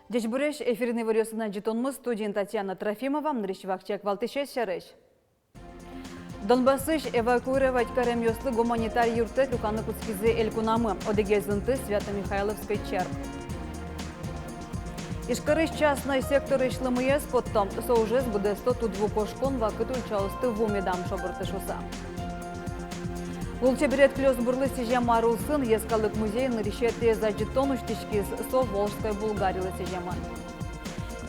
Дежбуреш эфирный вариосына жетонмыз студия Татьяна Трофимова, нарищевакчак Валтышес Шарыш. Донбассыш эвакуировать каремьослы гуманитарий юртет луканы куцкизе элькунамы, одегезынты Свято-Михайловской черп. Ишкарыш частный сектор ишлымыес потом соужез буде 100 двукошкон вакыт ульчалысты в умедам шобыртышуса. Улча берет клёс бурлы сижама арулсын, ескалык музей нарищете за жетон уштишкиз со Волжской Булгарилы сижаман.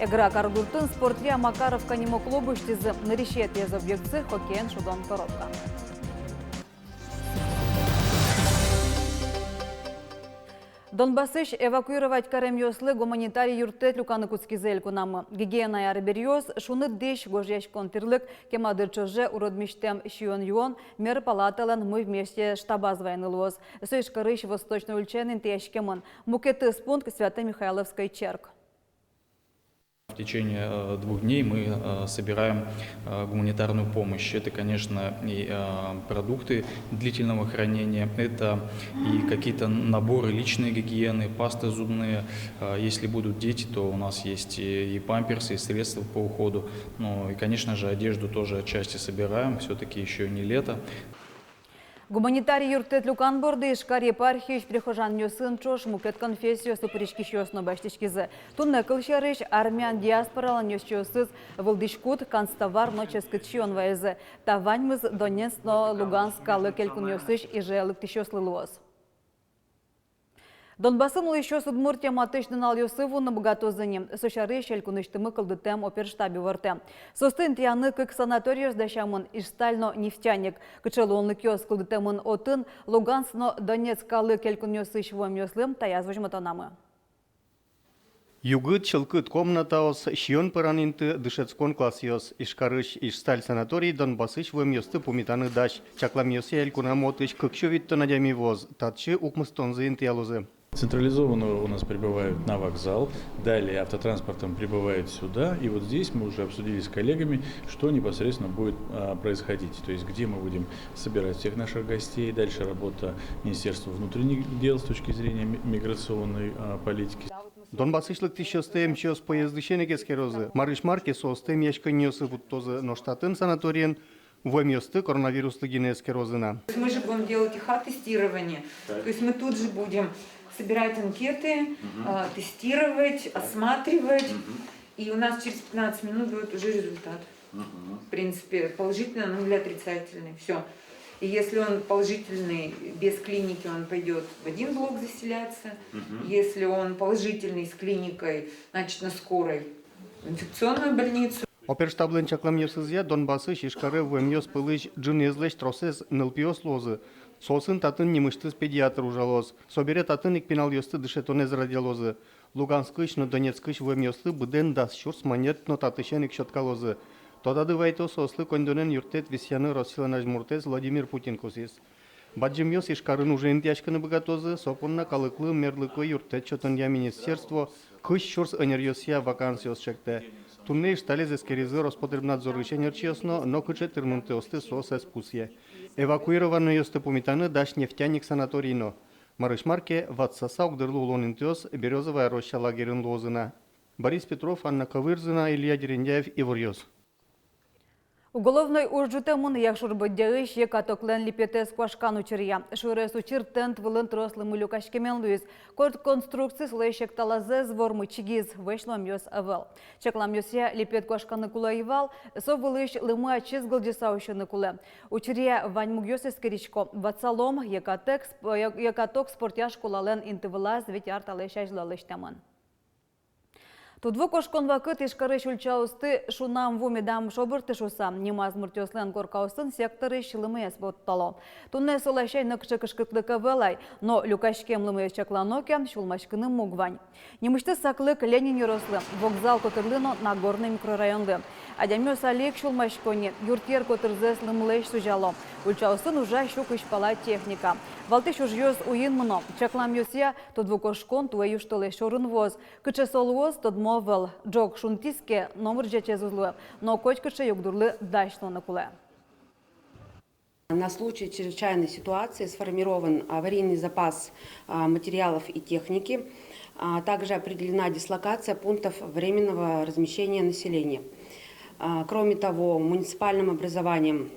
Игра Каргуртын спортле Макаров канимо клубу штизы нарищете за объектцы хоккейн шудон коробка. Донбассыш эвакуировать каремьослы гуманитарий юртет люканы куцкизель кунамы. Гигиена арберьоз шуны деш гожьяш контирлык кемадыр чоже уродмиштем шион юон мер палаталан мы вместе штабазвайны лоз. Сөйш карыш восточный ульченин тешкемын. Мукеты спунк Свято-Михайловской черк. В течение 2 дней мы собираем гуманитарную помощь. Это, конечно, и продукты длительного хранения, это и какие-то наборы личной гигиены, пасты зубные. Если будут дети, то у нас есть и памперсы, и средства по уходу. Ну и, конечно же, одежду тоже отчасти собираем, все-таки еще не лето. Гуманитарий юртет люкан борды ишкар епархиш прихожан нёсын чош мукет конфессию супыришки шёсно баштишкизе. Тунне кылшарыш армян диаспорала нёсчёсыз вылдышкут канцтовар ноческит шион ваезе. Таваньмыз Донецно Луганскалы келькун нёсыш и желык тишёслы луоз. Донбасын еще судмуртия матышнын ал Йосыву на богатозыне. Сошары шелькуныштымы кылдытем оперштабе варте. Состын тияны кык санатория сдащамын Иштально нефтяник. Кычелонлы кёс кылдытемын отын Лугансно Донецкалы келькун Йосыш вом Йослым таязвожматанамы. Югыт чылкыт комнатаос шион пыранинты дышецкон классиос ишкарыш Ишталь санаторий Донбассыш вом Йосты пумитаны даш. Чаклам Йосе элькунамотыш кыкшовитто надями воз. Татчы укмыстонзы интиалузы. Централизованно у нас прибывают на вокзал, далее автотранспортом прибывают сюда, и вот здесь мы уже обсудили с коллегами, что непосредственно будет происходить, то есть где мы будем собирать всех наших гостей, дальше работа Министерства внутренних дел с точки зрения миграционной политики. Донбассышлык тишёстем чёс поездышенеге скерозы. Марыш марке состем яшканьёсы буттозы ноштатын санаториен вомёсты коронавирусты генескерозына. Мы же будем делать ИХ-тестирование, то есть мы тут же будем собирать анкеты, тестировать, осматривать, и у нас через 15 минут будет уже результат. В принципе, положительный, но или отрицательный, все. И если он положительный, без клиники, он пойдет в один блок заселяться. Если он положительный с клиникой, значит на скорой в инфекционную больницу. Оперштаблен чаклам Йосызя Донбассыш ишкары вомёс пылыш джинезлеш тросес нылпиос лозы. Сосын татын немыштыз педиатр ужалоз. Собере татын икпинал Йосты дышетонез радиолозы. Луганскыш, но Донецкыш вомёсты быден дас шурс манет, но татышен икшоткалозы. Тодады вайто сослы кондонен юртет висяны Россиянаж Муртез Владимир Путин косис. Баджимёс ишкарын уже интяшканы богатозы, сопунна калыклы мерлыкы юртет чотонья министерство, кыш шурс энергосия вакансиос шекте. Тунне ишталез эскеризы Роспотребнадзор ишенерчиосно, но кыче тырмунтеосты сос эспусье. Эвакуированы Йосты пумитаны даш нефтяник санаторийно. Марышмарке ватсаса угдырлы улонинтеос березовая роща лагерин лозына. Борис Петров, Анна Ковырзына, Илья Дерендяев, Ивурьёз. Уголовной ужжутемын яшурбыддягыш екатоклен липетес квашкан учырия. Шурес учыр тент вылын трослы мылюкашкемен луиз. Корт конструкции слэшек талазе звормы чигиз вышлом ёс авел. Чеклам ёсе липет квашканы кула ивал, со вылыш лымы ачиз гылдисаушыны куле. Учырия ваньмуг ёс эскеричко. Ватсалом екаток спортяш кулален интывылаз ветяр талешаш лалыштамын. Тудву кошкон вакыт ишкары шульчаусты шунам вумидам шобырты шусам. Немаз муртёслен коркаусын секторы шылымы эсботтало. Тунне солащай ныкчы кышкытлыка вэлай, но люкашкемлымы чакланокям шулмашкыны мугвань. Немышты саклык Ленин Ярослы, вокзал котырлыно Нагорный микрорайонды. Адямёс Олег шулмашкони, юртер котырзэс лымлэш сужало. Ульчаусын уже щук ишпала техника. Валтыш ужьёс уин мно. Чаклам юсия тудву кошкон туэю штолэ шорын воз. Кычесол воз тодмовел. Джок шунтиске номер жечезузлы. Но кочкыше югдурлы дачно накуле. На случай чрезвычайной ситуации сформирован аварийный запас материалов и техники. Также определена дислокация пунктов временного размещения населения. Кроме того, муниципальным образованием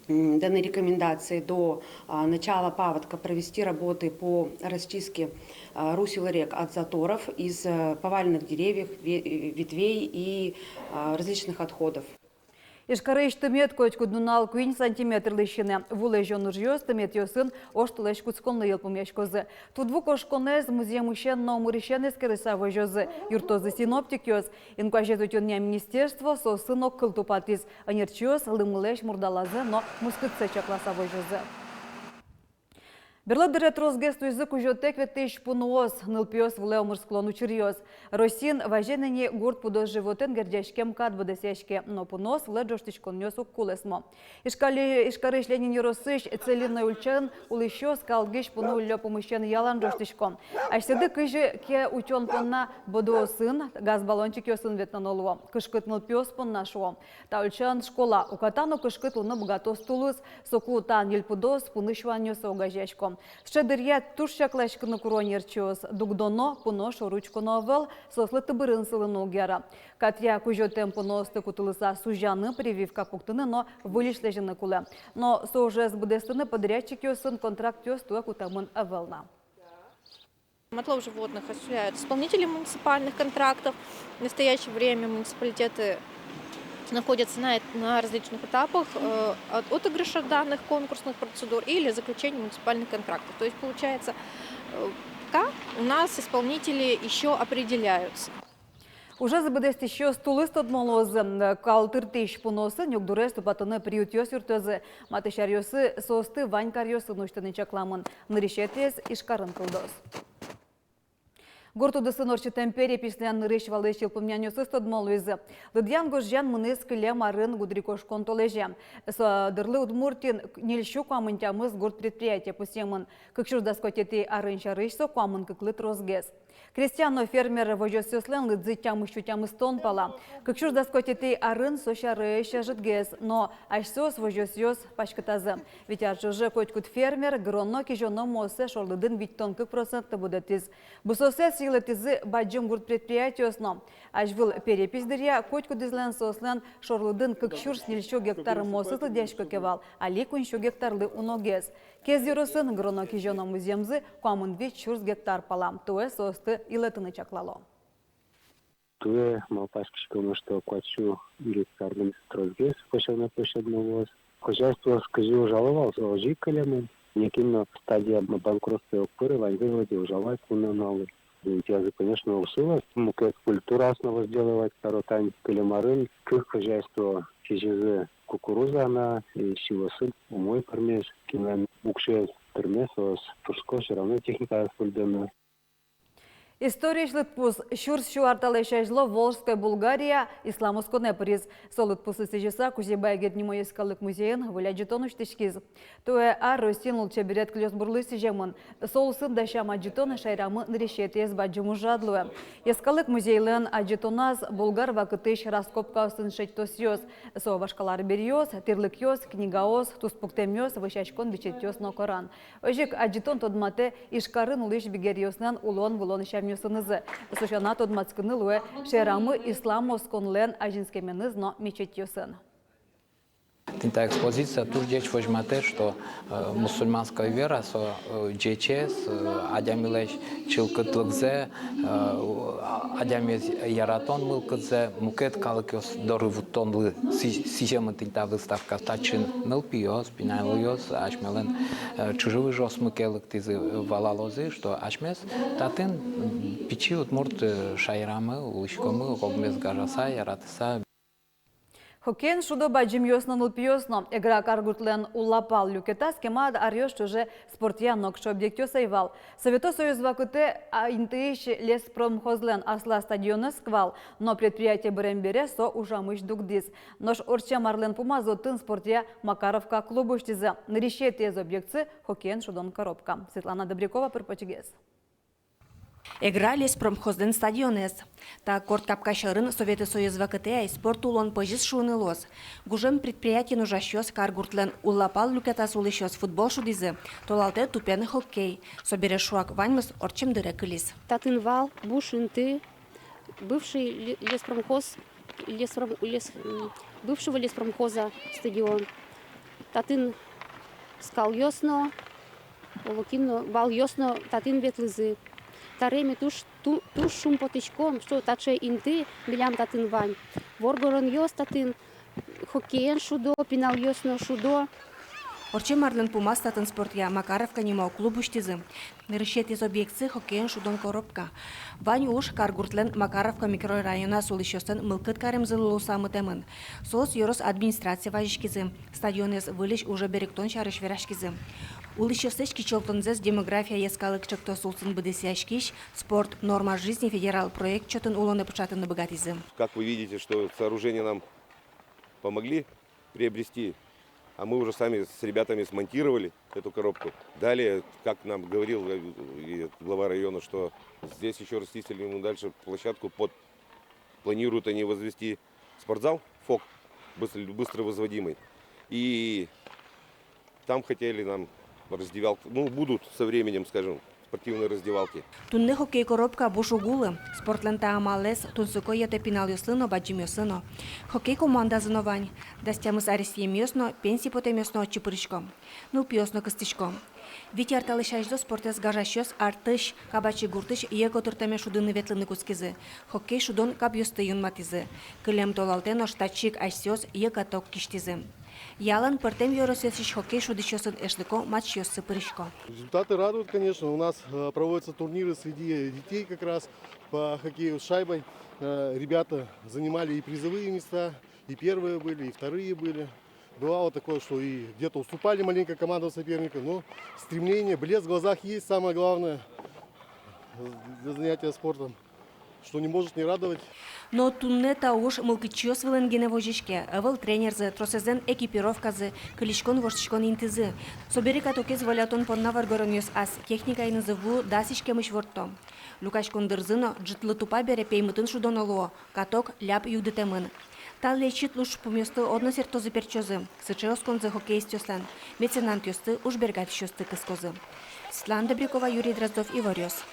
даны рекомендации до начала паводка провести работы по расчистке русел рек от заторов из поваленных деревьев, ветвей и различных отходов. Ишкары иштымет кочку дунал куин сантиметр лыщины. Вулы жон ужьёс тымет йосын оштылэш куцконлы елпумешкозы. Тудву кошконез музеем ущен номырищен эскерыса вожозы. Юртозы синоптик йоз. Инкуажет утёння министерство сосын оккыл тупатиз. Анерчёз лымылэш мурдалазы, но мускытсы чакласа вожозы. Берлодырет розгест язык уже текветыш пунуоз, нылпиос в леомыр склону чирьоз. Росин важенени гурт пудос животен гердяшкем кад водосяшке, но пунос вледжоштичкон нес уккулесмо. Ишкарыш Ленин Яросыш целинной ульчен улыщос калгиш пуну лё помыщен ялан жоштичкон. Ашседы кыжы ке учен понна бодосын, газ баллончик йосын ветнанолуо. Кышкыт нылпиос понна шуо. Та ульчен школа укатану кышкыт луны богатос тулус, соку тан ельпудос пунышван нёсо угажешко. Щедыр'я тушчаклешкыны куронерчоз, дугдоно пуношу ручконо вел, сослы тыбырын сылыну гера. Катя кужо темпоносты кутылыса сужаны прививка пуктыны, но вылишлежыны куле. Но соужез будестыны подрядчик йосын контракт йос туя кутамын авелна. Отлов животных осуществляют исполнители муниципальных контрактов. В настоящее время муниципалитеты находятся на различных этапах от отыгрыша данных конкурсных процедур или заключения муниципальных контрактов. То есть получается, пока у нас исполнители еще определяются. Уже забудест еще стулыст от молозы, калтыртыш пуносы, нюкдурес тупатыны приютёс юртёзы, матышарьёсы состы ванькарьёсы нуштыны чакламын, нырищетес ишкарын кылдос. Гортудысын орчы темпере пислян нырыш валыш елпымнянёсы стодмолуизы. Лыдьян гожжан мыныз кылем арын гудрикош контолежем. Дырлы удмуртин нельщу куамынтямыз горд предприятия пусемын. Кыкшур даскотети арын шарышсо куамын кыклыт розгез. Крестьяно фермер вожосёслен лыдзы тямыщу тямыз тон пала. Кыкшур даскотети арын со шарыша жытгез, но ашсос вожосёс пачкатазы. Ведь аржужы котькут фермер гронно кижоно мосе шорлыдын виттон кык процентты будетиз. Бусосе силетизы баджым гурт предприятиосно. Ажвыл перепиздыря котьку дизлен сослен шорлыдын кыкшур снильщу гектар мосыты дешко кевал, а ликунщу гектарлы уногез. Кезиросын гроно кижоно муземзы куамын вич чурс гектар палам. Туэ состы илетыны чаклало. Туэ малпашкишкому, что квачу гектарным строзгез, пошел площадного. Хозяйство скажи жаловался, ожи колемы. Неким стадия банкротства опыры, войны ужалать на новый. Я, конечно, усилась. Мукет культура основа сделать, таротань калемарын, к хозяйству чижизы кукуруза она, и силосы, умой пермес, кинен букше пермес, турско все равно техника использована. История шлытпус щурс шуарталеша жло Волжская Булгария, исламуско неприз. Солытпусы сежеса кузебай гетнимо ескалык музеен, выляджетон уштишкиз. Туэ ар ростин лучше берет клёс бурлы сежемын. Солсын дашам аджетона шайрамы нарешетес баджиму жадлуэ. Ескалык музейлен аджетоназ булгар вакытыш раскопка сын шейтосьёс. Со вашкалар берьёс, тирлыкёс, книгаос, туспуктемёс, вышачкон бичетёс но коран. Ожик аджетон тодмате ишкарын улыш бигерьёснан улон вулон шам Ньюсынызы. Сушанат от мацкынылуэ шерамы ислам осконлен ажинскеменыз но мечетьёсын. Эта экспозиция тут здесь возьмет, что мусульманская вера, со джечес, адямилеш чилкатлыкзе, адямез яратон мылкадзе, мукет калыкос дорывутонлы сижемы тинта выставка тачин мылпиос, пинайлиос, ашмелен чужевы жос мукелык тизы валалозы, что ашмес татын пичи утмурт шайрамы, улышкомы, огмез гажаса, яратыса. Хоккейн шудо баджимьосно нулпиосно. Игра каргутлен улапал люкетас кемад арьёш чуже спортья нокшо объектё сайвал. Совето союз вакуте интыш лес промхозлен асла стадиона сквал. Но предприятие Брембере со ужамыш дугдис. Нож орча марлен пумазо тын спортья Макаровка клубу штиза. Нарещет из объектцы хоккейн шудон коробка. Светлана Добрякова, Перпочегес. Игра лес промхозден стадионес. Та корт капкашырын Советы Союз ВКТ спорт улон пожис шуны лос. Гужем предприятие нужащёс каргуртлен уллапал люкетас улыщёс футбол шудизы. Толалте тупен хоккей. Собере шуак ваньмыс орчем дырекылис. Татынвал, Бушинты, бывший леспромхоз, бывшего леспромхоза стадион. Татын скал ёсно, Лукино, бал ёсно, татын ветлызы. Тареме туш шум потечком, что таче инты, билям татын вань. Воргорон ёс татын, хоккейен шудо, пинал ёсно шудо. Орчем марлен пумас татын спортья Макаровка немау клубу штизы. Нырышет из объекции хоккейн шудон коробка. Вань уж каргуртлен Макаровка микрорайона сулыщостен мылкыт карем зылылу самы темын. Сос юрос администрация важишкизы. Стадионес вылиш уже беректон шарыш верашкизы. Улыщостеч кичелтонзес демография ескалык чекто сулсын быдысяшкиш, спорт, норма жизни, федерал проект чотын улоны пучатын набогатизы. Как вы видите, что сооружения нам помогли приобрести, а мы уже сами с ребятами смонтировали эту коробку. Далее, как нам говорил глава района, что здесь еще растительный, ему дальше площадку планируют они возвести спортзал, ФОК, быстро возводимый. И там хотели нам раздевалки, будут со временем, скажем, спортивные раздевалки. Тунны хоккей коробка бушугулы, спортлента амалес, тунсуко ете пинал ёсыно, баджим ёсыно. Хоккей команда зыновань, дастямыс аресье мёсно, пенсии потем ёсно чипырышком, пьёсно костычком. Витяр талышаждо спортес гажащёс артыш, кабачи гуртыш, его туртаме шудыны ветлыны кускизы. Хоккей шудон каб ёсты юнматизы. Кылем толалтен оштачик айсёс, каток киштизы. Ялан портем ёросёсиш хоккей шудыщёсын эшлыко, матч ёссы пырышко. Результаты радуют, конечно. У нас проводятся турниры среди детей как раз по хоккею с шайбой. Ребята занимали и призовые места, и первые были, и вторые были. Бывало такое, что и где-то уступали маленько командам соперника, но стремление, блеск в глазах есть, самое главное для занятия спортом, что не может не радовать. Но туннета уж мылкычёс вылынгене вожишке, авыл тренерзы, тросезен экипировказы, кылишкон воштишкон интизы. Собери катокез валятон понна варгоронёс ас, техника и назыву дасишке мышворто. Лукашкон дырзыно, джитлы тупа бере пеймытын шудонолуо, каток ляп юдытемын. Тал лечит луж помёсты одно сертозы перчозы, сычеоскон за хоккей стёслен, меценант ёсты уж бергать щёсты кыскозы. Светлана Добрякова, Юрий Дроздов, Иварёс.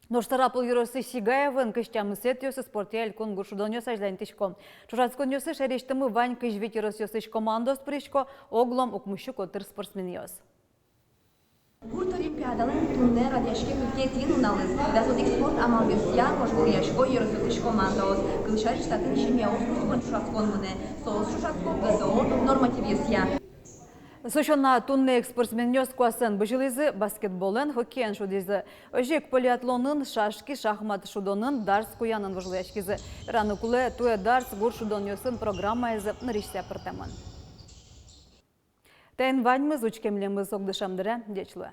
Ноштарапыл юросы Сигаевын кыштямы сет ёсы спортия элькон гуршудон ёсаж лентишко. Чужацкон ёсы шерештымы вань кыш ветерос ёсыш командос пришко, оглом укмущу котыр спортсмен ёс. Гурт олимпиадалын тунне радяшке кылке тин уналыз. Вязодик спорт амал бесья, кошгул яшко юросёсыш командос. Кылшар штатын шемья ускускон чужацкон мыне. Соос чужацкон ГТО норматив ясья. Сошона тунне спортсмен ёс куасын быжилызы баскетболын, хоккейн шудизы. Ожек полиатлонын, шашки, шахмат шудонын, дарс куянын вожлыяшкизы. Раны куле туе дарс гур шудон ёсын программайзы нырышся пыртамын. Тәйін ваньмыз учкемлеміз оғдышамдыры дечлуы.